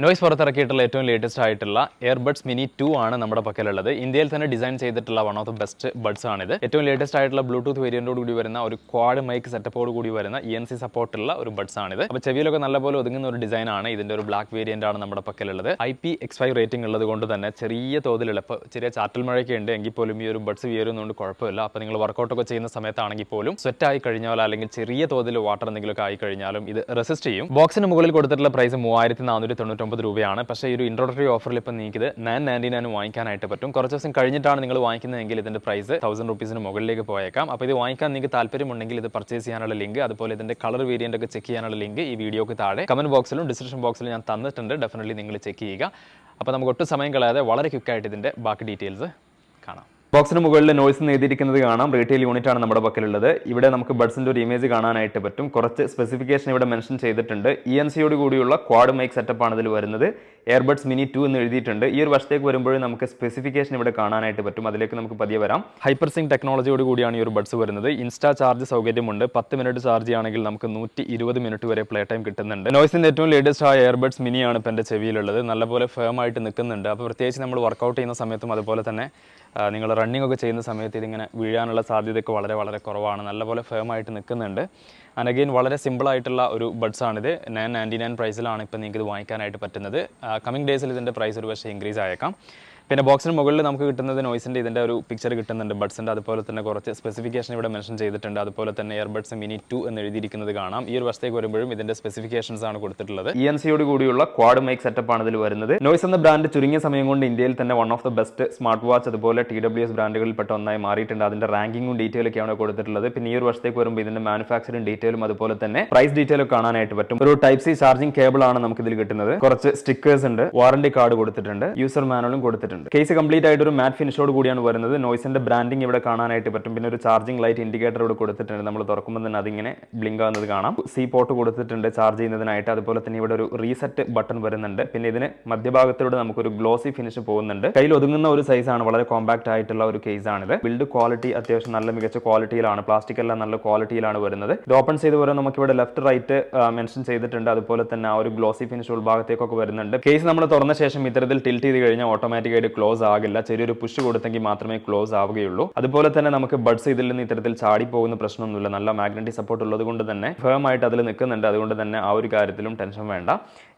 Noise പുറത്തിറക്കിയിട്ടുള്ള ഏറ്റവും latest ആയിട്ടുള്ള airbuds mini 2 ആണ് നമ്മുടെ പക്കലുള്ളത്. ഇന്ത്യയിൽ തന്നെ ഡിസൈൻ ചെയ്തിട്ടുള്ള one of the best buds ആണിത്. ഏറ്റവും ലേറ്റസ്റ്റ് ആയിട്ടുള്ള ബ്ലൂടൂത്ത് വേരിയന്റോട് കൂടി വരുന്ന ഒരു ക്വാഡ് മൈക്ക് സെറ്റപ്പോട് കൂടി വരുന്ന ENC സപ്പോർട്ടുള്ള ഒരു ബഡ്സ് ആണിത്. അപ്പോൾ ചെവിയിലൊക്കെ നല്ലപോലെ ഒതുങ്ങുന്ന ഒരു ഡിസൈൻ ആണ്. ഇതിന്റെ ഒരു ബ്ലാക്ക് വേരിയന്റ് ആണ് നമ്മുടെ പക്കലുള്ളത്. IPX5 റേറ്റിംഗ് ഉള്ളത് കൊണ്ട് തന്നെ ചെറിയ തോതിലുള്ള ഇപ്പോൾ ചെറിയ ചാറ്റൽ മഴയൊക്കെ ഉണ്ട് എങ്കിൽ പോലും ഈ ഒരു ബഡ്സ് വിയറുന്നതുകൊണ്ട് കുഴപ്പമില്ല. അപ്പോൾ നിങ്ങൾ വർക്കൗട്ടൊക്കെ ചെയ്യുന്ന സമയത്താണെങ്കിൽ പോലും സ്വെറ്റ് ആയി കഴിഞ്ഞാൽ അല്ലെങ്കിൽ ചെറിയ തോതിൽ വാട്ടർ എന്തെങ്കിലുമൊക്കെ ആയി കഴിഞ്ഞാലും ഇത് റെസിസ്റ്റ് ചെയ്യും. ബോക്സിന് മുകളിൽ കൊടുത്തിട്ടുള്ള പ്രൈസ് 3499 രൂപയാണ്. പക്ഷേ ഈ ഒരു ഇൻട്രോഡക്ടറി ഓഫറിൽ ഇപ്പോൾ നിങ്ങൾക്ക് ഇത് 999 വാങ്ങിക്കാനായിട്ട് പറ്റും. കുറച്ച് ദിവസം കഴിഞ്ഞിട്ടാണ് നിങ്ങൾ വാങ്ങിക്കുന്നതെങ്കിൽ ഇതിന്റെ പ്രൈസ് 1000 റുപ്പീസിന് മുകളിലേക്ക് പോയേക്കാം. അപ്പോൾ ഇത് വാങ്ങിക്കാൻ നിങ്ങൾക്ക് താല്പര്യമുണ്ടെങ്കിൽ ഇത് പർച്ചേസ് ചെയ്യാനുള്ള ലിങ്ക്, അതുപോലെ ഇതിന്റെ കളർ വേരിയന്റ് ഒക്കെ ചെക്ക് ചെയ്യാനുള്ള ലിങ്ക് ഈ വീഡിയോക്ക് താഴെ കമന്റ് ബോക്സിലും ഡിസ്ക്രിപ്ഷൻ ബോക്സിലും ഞാൻ തന്നിട്ടുണ്ട്. ഡെഫിനറ്റ്ലി നിങ്ങൾ ചെക്ക് ചെയ്യുക. അപ്പോൾ നമുക്ക് ഒട്ടും സമയം കളയാതെ വളരെ ക്വിക്കായിട്ട് ഇതിന്റെ ബാക്കി ഡീറ്റെയിൽസ് കാണാം. ബോക്സിന് മുകളിൽ നോയ്സ് എഴുതിയിരിക്കുന്നത് കാണാം. റീറ്റെയിൽ യൂണിറ്റ് ആണ് നമ്മുടെ പക്കലുള്ളത്. ഇവിടെ നമുക്ക് ബഡ്സിന്റെ ഒരു ഇമേജ് കാണാനായിട്ട് പറ്റും. കുറച്ച് സ്പെസിഫിക്കേഷൻ ഇവിടെ മെൻഷൻ ചെയ്തിട്ടുണ്ട്. ENCയോട് കൂടിയുള്ള ക്വാഡ് മൈക്ക് സെറ്റപ്പ് ആണ് ഇതിൽ വരുന്നത്. എയർബഡ്സ് മിനി 2 എന്ന് എഴുതിയിട്ടുണ്ട്. ഈ ഒരു വശത്തേക്ക് വരുമ്പോഴും നമുക്ക് സ്പെസിഫിക്കേഷൻ ഇവിടെ കാണാനായിട്ട് പറ്റും. അതിലേക്ക് നമുക്ക് പതിയെ വരാം. ഹൈപ്പർ സിങ്ക് ടെക്നോളജിയോട് കൂടിയാണ് ഈ ഒരു ബഡ്സ് വരുന്നത്. ഇൻസ്റ്റാ ചാർജ് സൗകര്യമുണ്ട്. 10 മിനിറ്റ് ചാർജ് ചെയ്യുകയാണെങ്കിൽ നമുക്ക് 120 മിനിറ്റ് വരെ പ്ലേ ടൈം കിട്ടുന്നുണ്ട്. നോയ്സിന്റെ ഏറ്റവും ലേറ്റസ്റ്റ് ആയ എയർബഡ്സ് മിനിയാണ് ഇപ്പോൾ എൻ്റെ ചെവിയിലുള്ളത്. നല്ലപോലെ ഫേം ആയിട്ട് നിൽക്കുന്നുണ്ട്. അപ്പോൾ പ്രത്യേകിച്ച് നമ്മൾ വർക്കൗട്ട് ചെയ്യുന്ന സമയത്തും അതുപോലെ തന്നെ നിങ്ങൾ റണ്ണിംഗ് ഒക്കെ ചെയ്യുന്ന സമയത്ത് ഇതിങ്ങനെ വീഴാനുള്ള സാധ്യതയൊക്കെ വളരെ കുറവാണ്. നല്ലപോലെ ഫേം ആയിട്ട് നിൽക്കുന്നുണ്ട്. ആൻഡ് അഗെയിൻ വളരെ സിമ്പിൾ ആയിട്ടുള്ള ഒരു ബഡ്സ് ആണിത്. 999 പ്രൈസിലാണ് ഇപ്പോൾ നിങ്ങൾക്ക് ഇത് വാങ്ങിക്കാനായിട്ട് പറ്റുന്നത്. കമ്മിങ് ഡേയ്സിൽ ഇതിൻ്റെ പ്രൈസ് ഒരു പക്ഷേ ഇൻക്രീസ് ആയേക്കാം. പിന്നെ ബോക്സിന് മുകളിൽ നമുക്ക് കിട്ടുന്നത് നോയ്സിൻ്റെ ഇതിൻ്റെ ഒരു പിക്ചർ കിട്ടുന്നുണ്ട് ബഡ്സിൻ്റെ. അതുപോലെ തന്നെ കുറച്ച് സ്പെസിഫിക്കേഷൻ ഇവിടെ മെൻഷൻ ചെയ്തിട്ടുണ്ട്. അതുപോലെ തന്നെ എയർബഡ്സ് മിനി 2 എന്ന് എഴുതിയിരിക്കുന്നത് കാണാം. ഈ ഒരു വശത്തേക്ക് വരുമ്പോഴും ഇതിൻ്റെ സ്പെസിഫിക്കേഷൻസ് ആണ് കൊടുത്തിട്ടുള്ളത്. ENCയോട് കൂടിയുള്ള ക്വാഡ് മൈക്ക് സെറ്റപ്പ് ആണ് ഇതിൽ വരുന്നത്. നോയ്സ് എന്ന ബ്രാൻഡ് ചുരുങ്ങിയ സമയം കൊണ്ട് ഇന്ത്യയിൽ തന്നെ one of the best smart watch അതുപോലെ TWS ബ്രാൻഡുകളിൽപ്പെട്ട ഒന്നായി മാറിയിട്ടുണ്ട്. അതിൻ്റെ റാങ്കിങ്ങും ഡീറ്റെയിലൊക്കെയാണ് കൊടുത്തിട്ടുള്ളത്. പിന്നെ ഈ ഒരു വശത്തേക്ക് വരുമ്പോൾ ഇതിൻ്റെ മാനുഫാക്ചറിംഗ് ഡീറ്റെയിലും അതുപോലെ തന്നെ പ്രൈസ് ഡീറ്റെയിലും കാണാനായിട്ട് പറ്റും. ഒരു Type-C ചാർജിംഗ് കേബിൾ ആണ് നമുക്ക് ഇതിൽ കിട്ടുന്നത്. കുറച്ച് സ്റ്റിക്കേഴ്സ് ഉണ്ട്, വാറണ്ടി കാർഡ് കൊടുത്തിട്ടുണ്ട്, യൂസർ മാനുവലും കൊടുത്തിട്ടുണ്ട്. കേസ് കംപ്ലീറ്റ് ആയിട്ട് ഒരു മാറ്റ് ഫിനിഷോട് കൂടിയാണ് വരുന്നത്. നോയ്സിന്റെ ബ്രാൻഡിംഗ് ഇവിടെ കാണാനായിട്ട് പറ്റും. പിന്നെ ഒരു ചാർജിംഗ് ലൈറ്റ് ഇൻഡിക്കേറ്റർ ഇവിടെ കൊടുത്തിട്ടുണ്ട്. നമ്മൾ തുറക്കുമ്പോൾ തന്നെ അതിങ്ങനെ ബ്ലിങ്ക് ആവുന്നത് കാണാം. പോർട്ട് കൊടുത്തിട്ടുണ്ട് ചാർജ് ചെയ്യുന്നതിനായിട്ട്. അതുപോലെ തന്നെ ഇവിടെ ഒരു റീസെറ്റ് ബട്ടൺ വരുന്നുണ്ട്. പിന്നെ ഇതിന് മധ്യഭാഗത്തിലൂടെ നമുക്കൊരു ഗ്ലോസി ഫിനിഷ് പോകുന്നുണ്ട്. കയ്യിൽ ഒതുങ്ങുന്ന ഒരു സൈസാണ്. വളരെ കോമ്പാക്ട് ആയിട്ടുള്ള ഒരു കേസാണിത്. ബിൽഡ് ക്വാളിറ്റി അത്യാവശ്യം നല്ല മികച്ച ക്വാളിറ്റിയിലാണ്. പ്ലാസ്റ്റിക് എല്ലാം നല്ല ക്വാളിറ്റിയിലാണ് വരുന്നത്. ഇത് ഓപ്പൺ ചെയ്ത് വരുമ്പോൾ നമുക്ക് ഇവിടെ ലെഫ്റ്റ് റൈറ്റ് മെൻഷൻ ചെയ്തിട്ടുണ്ട്. അതുപോലെ തന്നെ ആ ഒരു ഗ്ലോസി ഫിനിഷ് ഉൾഭാഗത്തേക്കൊക്കെ വരുന്നുണ്ട്. കേസ് നമ്മൾ തുറന്ന ശേഷം ഇത്തരത്തിൽ ടിൽറ്റ് ചെയ്ത് കഴിഞ്ഞാൽ ഓട്ടോമാറ്റിക്കായിട്ട് ക്ലോസ് ആകില്ല. ചെറിയൊരു പുഷ് കൊടുത്തെങ്കിൽ മാത്രമേ ക്ലോസ് ആവുകയുള്ളൂ. അതുപോലെ തന്നെ നമുക്ക് ബഡ്സ് ഇതിൽ നിന്ന് ഇത്തരത്തിൽ ചാടി പോകുന്ന പ്രശ്നമൊന്നുമില്ല. നല്ല മാഗ്നറ്റിക് സപ്പോർട്ട് ഉള്ളത് കൊണ്ട് തന്നെ ഫേം ആയിട്ട് അതിൽ നിൽക്കുന്നുണ്ട്. അതുകൊണ്ട് തന്നെ ആ ഒരു കാര്യത്തിലും ടെൻഷൻ വേണ്ട.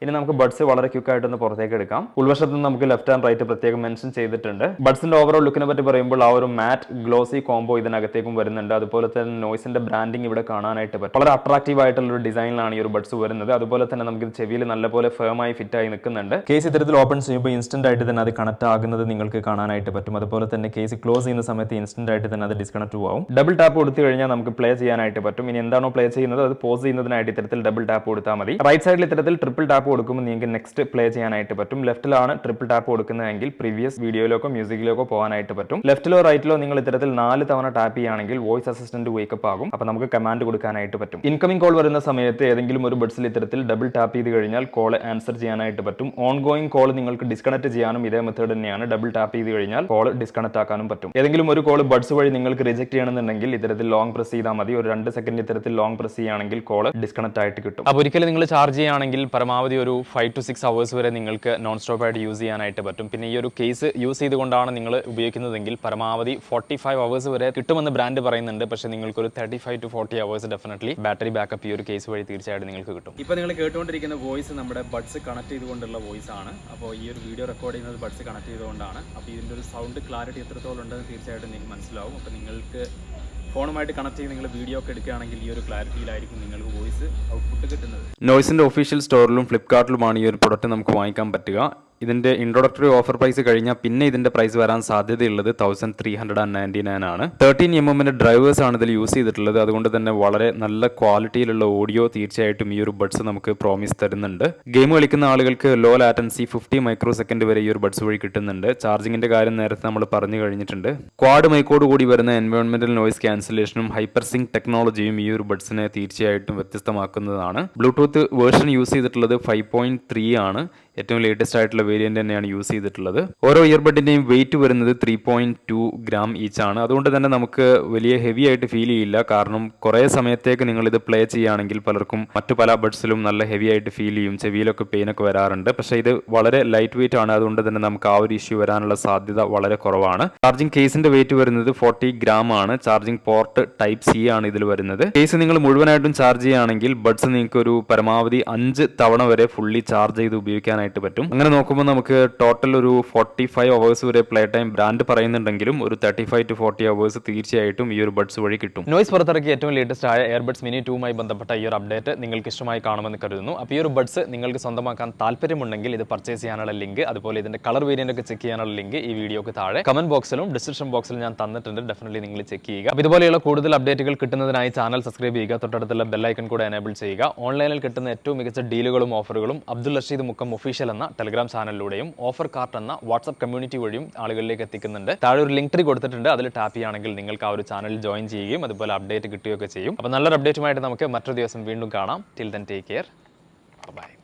ഇനി നമുക്ക് ബഡ്സ് വളരെ ക്വിക്കായിട്ടൊന്ന് പുറത്തേക്ക് എടുക്കാം. ഉൾവശത്ത് നിന്ന് നമുക്ക് ലെഫ്റ്റ് ആൻഡ് റൈറ്റ് പ്രത്യേകം മെൻഷൻ ചെയ്തിട്ടുണ്ട്. ബഡ്സിന്റെ ഓവറോൾ ലുക്കിനെ പറ്റി പറയുമ്പോൾ ആ ഒരു മാറ്റ് ഗ്ലോസി കോംബോ ഇതിനകത്തേക്കും വരുന്നുണ്ട്. അതുപോലെ തന്നെ നോയ്സിന്റെ ബ്രാൻഡിംഗ് ഇവിടെ കാണാനായിട്ട് പറ്റും. വളരെ അട്രാക്റ്റീവ് ആയിട്ടുള്ള ഒരു ഡിസൈനിലാണ് ഈ ഒരു ബഡ്സ് വരുന്നത്. അതുപോലെ തന്നെ നമുക്ക് ചെവിയിൽ നല്ലപോലെ ഫേം ആയി ഫിറ്റ് ആയി നിൽക്കുന്നുണ്ട്. കേസ് ഇത്തരത്തിൽ ഓപ്പൺ ചെയ്യുമ്പോൾ ഇൻസ്റ്റന്റ് ആയിട്ട് തന്നെ അത് കണക്ട് ആകുന്നത് നിങ്ങൾക്ക് കാണാനായിട്ട് പറ്റും. അതുപോലെ തന്നെ കേസ് ക്ലോസ് ചെയ്യുന്ന സമയത്ത് ഇൻസ്റ്റന്റ് ആയിട്ട് തന്നെ അത് ഡിസ്കണക്ട് ആവും. ഡബിൾ ടാപ്പ് കൊടുത്തു കഴിഞ്ഞാൽ നമുക്ക് പ്ലേ ചെയ്യാനായിട്ട് പറ്റും. ഇനി എന്താണോ പ്ലേ ചെയ്യുന്നത് അത് പോസ് ചെയ്യുന്നതിനായിട്ട് ഇത്തരത്തിൽ ഡബിൾ ടാപ്പ് കൊടുത്താൽ മതി. റൈറ്റ് സൈഡിൽ ഇത്തരത്തിൽ ട്രിപ്പിൾ ടാപ്പ് കൊടുക്കുമ്പോൾ നിങ്ങൾക്ക് നെക്സ്റ്റ് പ്ലേ ചെയ്യാനായിട്ട് പറ്റും. ലെഫ്റ്റിലാണ് ട്രിപ്പിൾ ടാപ്പ് കൊടുക്കുന്നതെങ്കിൽ പ്രീവിയസ് വീഡിയോയിലേക്കോ മ്യൂസിക്കിലേക്കോ പോകാനായിട്ട് പറ്റും. ലെഫ്റ്റിലോ റൈറ്റിലോ നിങ്ങൾ ഇത്തരത്തിൽ 4 തവണ ടാപ്പ് ചെയ്യുകയാണെങ്കിൽ വോയിസ് അസിസ്റ്റന്റ് വേക്കപ്പ് ആകും. അപ്പോൾ നമുക്ക് കമാൻഡ് കൊടുക്കാനായിട്ട് പറ്റും. ഇൻകമിംഗ് കോൾ വരുന്ന സമയത്ത് ഏതെങ്കിലും ഒരു ബഡ്സിൽ ഇത്തരത്തിൽ ഡബിൾ ടാപ്പ് ചെയ്ത് കഴിഞ്ഞാൽ കോൾ ആൻസർ ചെയ്യാനായിട്ട് പറ്റും. ഓൺ ഗോയിങ് കോൾ നിങ്ങൾക്ക് ഡിസ്കണക്ട് ചെയ്യാനും ഇതേ മെത്തേഡ് തന്നെയാണ്. ഡബിൾ ടാപ്പ് ചെയ്ത് കഴിഞ്ഞാൽ കോൾ ഡിസ്കണക്ട് ആക്കാനും പറ്റും. ഏതെങ്കിലും ഒരു കോൾ ബഡ്സ് വഴി നിങ്ങൾക്ക് റിജക്ട് ചെയ്യണമെന്നുണ്ടെങ്കിൽ ഇത്തരത്തിൽ ലോങ് പ്രസ് ചെയ്താൽ മതി. ഒരു 2 സെക്കൻഡ് ഇത്തരത്തിൽ ലോങ് പ്രസ് ചെയ്യുകയാണെങ്കിൽ കോൾ ഡിസ്കണക്ട് ആയിട്ട് കിട്ടും. അപ്പോൾ ഒരിക്കലും നിങ്ങൾ ചാർജ് ചെയ്യുകയാണെങ്കിൽ പരമാവധി ഒരു 5 to 6 hours വരെ നിങ്ങൾക്ക് നോൺ സ്റ്റോപ്പ് ആയിട്ട് യൂസ് ചെയ്യാനായിട്ട് പറ്റും. പിന്നെ ഈ ഒരു കേസ് യൂസ് ചെയ്തുകൊണ്ടാണ് നിങ്ങൾ ഉപയോഗിക്കുന്നതെങ്കിൽ പരമാവധി 45 hours വരെ കിട്ടുമെന്ന് ബ്രാൻഡ് പറയുന്നുണ്ട്. പക്ഷേ നിങ്ങൾക്ക് ഒരു 35 to 40 hours definitely battery backup ഈ ഒരു കേസ് വഴി തീർച്ചയായിട്ടും നിങ്ങൾക്ക് കിട്ടും. ഇപ്പോൾ നിങ്ങൾ കേട്ടുകൊണ്ടിരിക്കുന്ന വോയിസ് നമ്മുടെ ബഡ്സ് കണക്ട് ചെയ്തുകൊണ്ടുള്ള വോയിസ് ആണ്. അപ്പോൾ ഈ ഒരു വീഡിയോ റെക്കോർഡ് ചെയ്യുന്നത് ബഡ്സ് കണക്ട് ചെയ്തുകൊണ്ടാണ്. അപ്പോൾ ഇതിൻ്റെ ഒരു സൗണ്ട് ക്ലാരിറ്റി എത്രത്തോളം ഉണ്ടെന്ന് തീർച്ചയായിട്ടും നിങ്ങൾക്ക് മനസ്സിലാവും. അപ്പോൾ നിങ്ങൾക്ക് ഫോണുമായിട്ട് കണക്ട് ചെയ്ത് നിങ്ങൾ വീഡിയോ ഒക്കെ എടുക്കുകയാണെങ്കിൽ ഈ ഒരു ക്ലാരിറ്റിയിലായിരിക്കും നിങ്ങൾക്ക് വോയിസ് ഔട്ട്പുട്ട് കിട്ടുന്നത്. നോയ്സിൻ്റെ ഒഫീഷ്യൽ സ്റ്റോറിലും ഫ്ലിപ്കാർട്ടിലുമാണ് ഈ ഒരു പ്രൊഡക്റ്റ് നമുക്ക് വാങ്ങിക്കാൻ പറ്റുക. ഇതിൻ്റെ ഇൻട്രോഡക്ടറി ഓഫർ പ്രൈസ് കഴിഞ്ഞാൽ പിന്നെ ഇതിൻ്റെ പ്രൈസ് വരാൻ സാധ്യതയുള്ളത് 1399 ആണ്. 13mm ഡ്രൈവേഴ്സ് ആണ് ഇതിൽ യൂസ് ചെയ്തിട്ടുള്ളത്. അതുകൊണ്ട് തന്നെ വളരെ നല്ല ക്വാളിറ്റിയിലുള്ള ഓഡിയോ തീർച്ചയായിട്ടും ഈ ഒരു ബഡ്സ് നമുക്ക് പ്രോമിസ് തരുന്നുണ്ട്. ഗെയിം കളിക്കുന്ന ആളുകൾക്ക് ലോ ലാറ്റൻസി 50 മൈക്രോസെക്കൻഡ് വരെ ഈ ഒരു ബഡ്സ് വഴി കിട്ടുന്നുണ്ട്. ചാർജിങ്ങിന്റെ കാര്യം നേരത്തെ നമ്മൾ പറഞ്ഞു കഴിഞ്ഞിട്ടുണ്ട്. ക്വാഡ് മൈക്കോട് കൂടി വരുന്ന എൻവയോൺമെന്റൽ നോയ്സ് ക്യാൻസലേഷനും ഹൈപ്പർ സിങ്ക് ടെക്നോളജിയും ഈ ഒരു ബഡ്സിനെ തീർച്ചയായിട്ടും വ്യത്യസ്തമാക്കുന്നതാണ്. ബ്ലൂടൂത്ത് വേർഷൻ യൂസ് ചെയ്തിട്ടുള്ളത് 5.3 ആണ്. ഏറ്റവും ലേറ്റസ്റ്റ് ആയിട്ടുള്ള വേരിയന്റ് തന്നെയാണ് യൂസ് ചെയ്തിട്ടുള്ളത്. ഓരോ ഇയർബഡിന്റെയും വെയിറ്റ് വരുന്നത് 3.2 ഗ്രാം ഈച്ച് ആണ്. അതുകൊണ്ട് തന്നെ നമുക്ക് വലിയ ഹെവി ആയിട്ട് ഫീൽ ചെയ്യില്ല. കാരണം കുറേ സമയത്തേക്ക് നിങ്ങൾ ഇത് പ്ലേ ചെയ്യുകയാണെങ്കിൽ പലർക്കും മറ്റു പല ബഡ്സിലും നല്ല ഹെവി ആയിട്ട് ഫീൽ ചെയ്യും, ചെവിയിലൊക്കെ പെയിൻ ഒക്കെ വരാറുണ്ട്. പക്ഷേ ഇത് വളരെ ലൈറ്റ് വെയിറ്റ് ആണ്. അതുകൊണ്ട് തന്നെ നമുക്ക് ആ ഒരു ഇഷ്യൂ വരാനുള്ള സാധ്യത വളരെ കുറവാണ്. ചാർജിംഗ് കേസിന്റെ വെയിറ്റ് വരുന്നത് 40 ഗ്രാം ആണ്. ചാർജിംഗ് പോർട്ട് ടൈപ്പ് സി ആണ് ഇതിൽ വരുന്നത്. കേസ് നിങ്ങൾ മുഴുവനായിട്ടും ചാർജ് ചെയ്യുകയാണെങ്കിൽ ബഡ്സ് നിങ്ങൾക്ക് ഒരു പരമാവധി 5 തവണ വരെ ഫുള്ളി ചാർജ് ചെയ്ത് ഉപയോഗിക്കാനായിട്ട് പറ്റും. അങ്ങനെ നോക്കുമ്പോൾ നമുക്ക് ടോട്ടൽ ഒരു 45 അവേഴ്സ് വരെ പ്ലേ ടൈം ബ്രാൻഡ് പറയുന്നുണ്ടെങ്കിലും ഒരു 35 to 40 അവേഴ്സ് തീർച്ചയായിട്ടും ഈ ഒരു ബഡ്സ് വഴി കിട്ടും. നോയ്സ് പുറത്തിറക്കിയ ഏറ്റവും ലേറ്റസ്റ്റ് ആയ എയർബഡ്സ് മിനി 2മായി ബന്ധപ്പെട്ട ഈ ഒരു അപ്ഡേറ്റ് നിങ്ങൾക്ക് ഇഷ്ടമായി കാണുമെന്ന് കരുതുന്നു. അപ്പോൾ ഈ ഒരു ബഡ്സ് നിങ്ങൾക്ക് സ്വന്തമാക്കാൻ താല്പര്യമുണ്ടെങ്കിൽ ഇത് പർച്ചേസ് ചെയ്യാനുള്ള ലിങ്ക്, അതുപോലെ ഇതിന്റെ കളർ വേരിയന്റ് ഒക്കെ ചെക്ക് ചെയ്യാനുള്ള ലിങ്ക് ഈ വീഡിയോക്ക് താഴെ കമന്റ് ബോക്സിലും ഡിസ്ക്രിപ്ഷൻ ബോക്സിലും ഞാൻ തന്നിട്ടുണ്ട്. ഡെഫിനറ്റ്ലി നിങ്ങൾ ചെക്ക് ചെയ്യുക. അപ്പോൾ ഇതുപോലെയുള്ള കൂടുതൽ അപ്ഡേറ്റുകൾ കിട്ടുന്നതിനായി ചാനൽ സബ്സ്ക്രൈബ് ചെയ്യുക, തൊട്ടടുത്തുള്ള ബെല്ലൈക്കൺ കൂടെ എനേബിൾ ചെയ്യുക. ഓൺലൈനിൽ കിട്ടുന്ന ഏറ്റവും മികച്ച ഡീലുകളും ഓഫറുകളും 𝗙𝗪𝗔𝗐𝗿 ഒഫീഷ്യൽ എന്ന ടെലിഗ്രാം ചാനലിലൂടെയും ഓഫർ കാർട്ട് എന്ന വാട്സ്ആപ്പ് കമ്മ്യൂണിറ്റി വഴിയും ആളുകളിലേക്ക് എത്തിക്കുന്നുണ്ട്. താഴെ ഒരു ലിങ്ക് ട്രീ കൊടുത്തിട്ടുണ്ട്, അതിൽ ടാപ്പ് ചെയ്യുകയാണെങ്കിൽ നിങ്ങൾക്ക് ആ ഒരു ചാനലിൽ ജോയിൻ ചെയ്യുകയും അതുപോലെ അപ്ഡേറ്റ് കിട്ടുകയൊക്കെ ചെയ്യും. അപ്പോൾ നല്ലൊരു അപ്ഡേറ്റുമായിട്ട് നമുക്ക് മറ്റൊരു ദിവസം വീണ്ടും കാണാം. Till then take care, by.